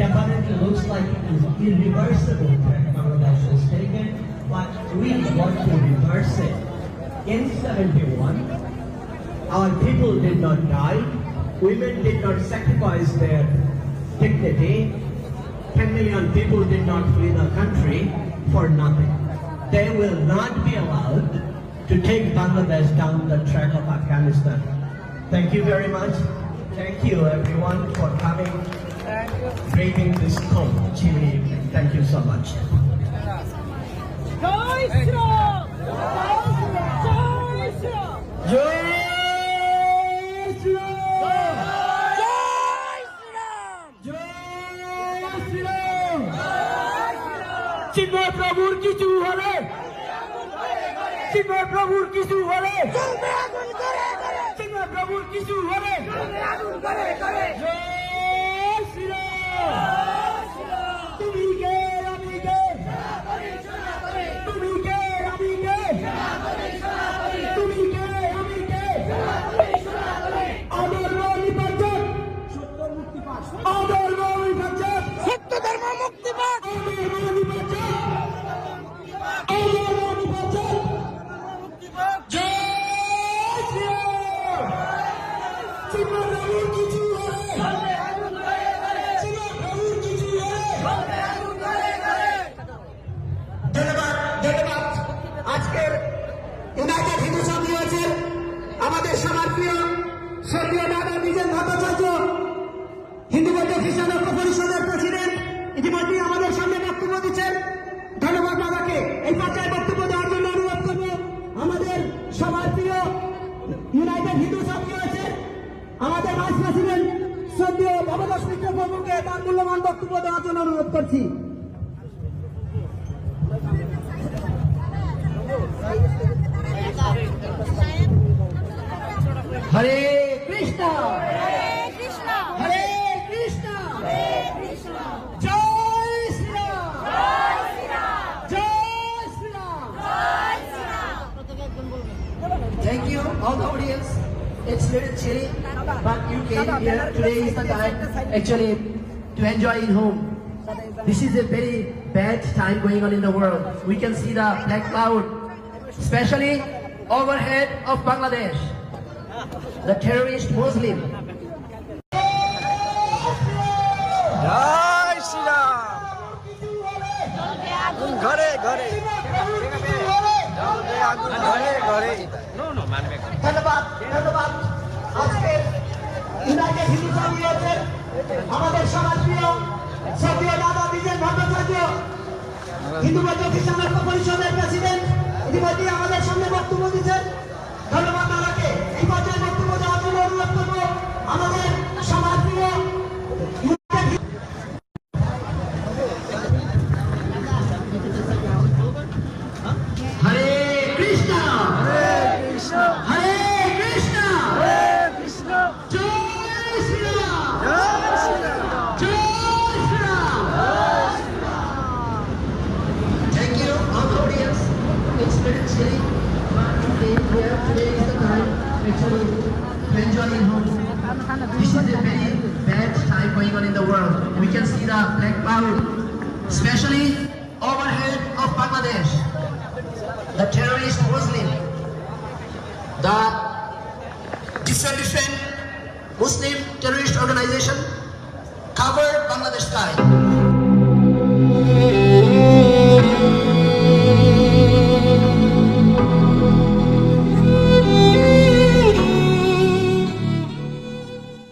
apparently looks like it is irreversible threat Bangladesh has taken, but we want to reverse it. In 71, our people did not die, women did not sacrifice their dignity, 10 million people did not flee the country for nothing. They will not be allowed to take Bangladesh down the track of Afghanistan. Thank you very much. Thank you everyone for coming, braving this cold, chilly evening. Thank you so much. জয় শ্রীরাম! জয় শ্রীরাম! জয় চিন্ময় প্রভুর কিছু হলে, চিন্ময় প্রভুর কিছু হলে, চিন্ময় প্রভুর কিছু হলে, জয় শ্রীরাম! তুমি কে আমি কে, তুমি কে আমি কে, তুমি কে আমি কে, অধর্ম নিপাত, অধর্ম নিপাত, সত্য ধর্ম মুক্তি পাক! অধর্ম নিপাত, আজকের ইউনাইটেড হিন্দু সমিতির আমাদের সবার প্রিয় স্বর্গীয় দাদা দ্বিজেন ভট্টাচার্য, হিন্দু বৌদ্ধ খ্রিস্টান ঐক্য পরিষদের প্রেসিডেন্ট, ইতিমধ্যে আমাদের সামনে বক্তব্য দিচ্ছেন। ধন্যবাদ দাদাকে। এই পর্যায়ে বক্তব্য দেওয়ার জন্য অনুরোধ করব আমাদের সবার প্রিয় ইউনাইটেড হিন্দু সমিতি আছে আমাদের ভাইস প্রেসিডেন্ট শ্রদ্ধেয় ভবতোষ মিত্র প্রভুকে তার মূল্যবান বক্তব্য দেওয়ার জন্য অনুরোধ করছি। হরে কৃষ্ণ, হরে কৃষ্ণ, জয় শ্রীরাম, জয় Shriram. Thank you, all the audience. It's little chilly, but you came here. Today is the time actually to enjoy in home. This is a very bad time going on in the world. We can see the black cloud, especially overhead of Bangladesh. The terrorist Muslim. জয় শ্রীরাম! আগুন ঘরে ঘরে, জলবে আগুন ঘরে ঘরে। ধন্যবাদ, ধন্যবাদ। আজকে United Hindu সমিতির আমাদের সবার প্রিয় স্বর্গীয় দাদা দ্বিজেন ভট্টাচার্য, হিন্দু বৌদ্ধ খ্রিস্টান ঐক্য পরিষদের প্রেসিডেন্ট, ইতিমধ্যে আমাদের সামনে বক্তব্য দিচ্ছেন। ধন্যবাদ দাদাকে। এই পর্যায়ে বক্তব্য দেওয়ার জন্য অনুরোধ করব আমাদের সবার প্রিয় হরে কৃষ্ণ, হরে কৃষ্ণ, হরে কৃষ্ণ, হরে কৃষ্ণ, জয় শ্রীরাম, জয় শ্রীরাম, জয় Shriram. Thank you, all the audience. It's little chilly, but you came here. Today is the time actually to enjoy in home. This is a very bad time going on in the world. We can see the black cloud, especially overhead of Bangladesh. The terrorist Muslim, the different Muslim terrorist organization covered Bangladesh sky.